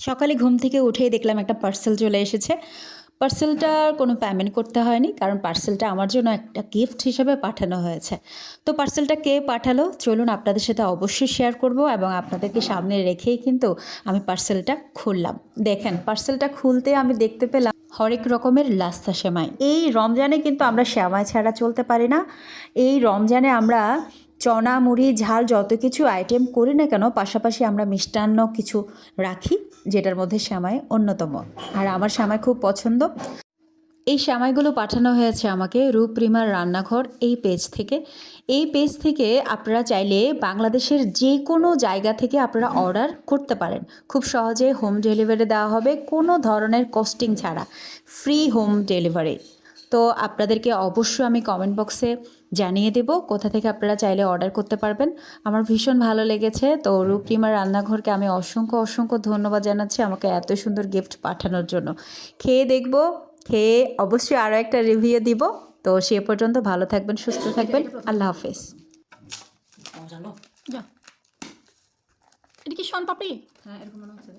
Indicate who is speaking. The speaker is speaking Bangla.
Speaker 1: সকালে ঘুম থেকে উঠেই দেখলাম একটা পার্সেল চলে এসেছে। পার্সেলটার কোনো পেমেন্ট করতে হয়নি, কারণ পার্সেলটা আমার জন্য একটা গিফট হিসেবে পাঠানো হয়েছে। তো পার্সেলটা কে পাঠালো চলুন আপনাদের সাথে অবশ্যই শেয়ার করব, এবং আপনাদেরকে সামনে রেখেই কিন্তু আমি পার্সেলটা খুললাম। দেখেন, পার্সেলটা খুলতে আমি দেখতে পেলাম হরেক রকমের লাস্তা সেমাই। এই রমজানে কিন্তু আমরা সেমাই ছাড়া চলতে পারি না। এই রমজানে আমরা চনা মুড়ি ঝাল যত কিছু আইটেম করি না কেন, পাশাপাশি আমরা মিষ্টান্ন কিছু রাখি, যেটার মধ্যে সেমাই অন্যতম। আর আমার সেমাই খুব পছন্দ। এই সেমাইগুলো পাঠানো হয়েছে আমাকে রূপরিমার রান্নাঘর এই পেজ থেকে। এই পেজ থেকে আপনারা চাইলে বাংলাদেশের যে কোনো জায়গা থেকে আপনারা অর্ডার করতে পারেন। খুব সহজে হোম ডেলিভারি দেওয়া হবে, কোনো ধরনের কস্টিং ছাড়া, ফ্রি হোম ডেলিভারি। তো আপনাদেরকে অবশ্যই আমি কমেন্ট বক্সে জানিয়ে দেব কোথা থেকে আপনারা চাইলে অর্ডার করতে পারবেন। আমার ভীষণ ভালো লেগেছে। তো রূপরিমার রান্নাঘরকে আমি অসংখ্য অসংখ্য ধন্যবাদ জানাচ্ছি আমাকে এত সুন্দর গিফট পাঠানোর জন্য। খেয়ে দেখব, খেয়ে অবশ্যই আরও একটা রিভিউ দিব। তো সে পর্যন্ত ভালো থাকবেন, সুস্থ থাকবেন। আল্লাহ হাফেজ।
Speaker 2: জানো যা, এটা কি শন পাপড়ি?
Speaker 1: হ্যাঁ, এরকম মনে হচ্ছে।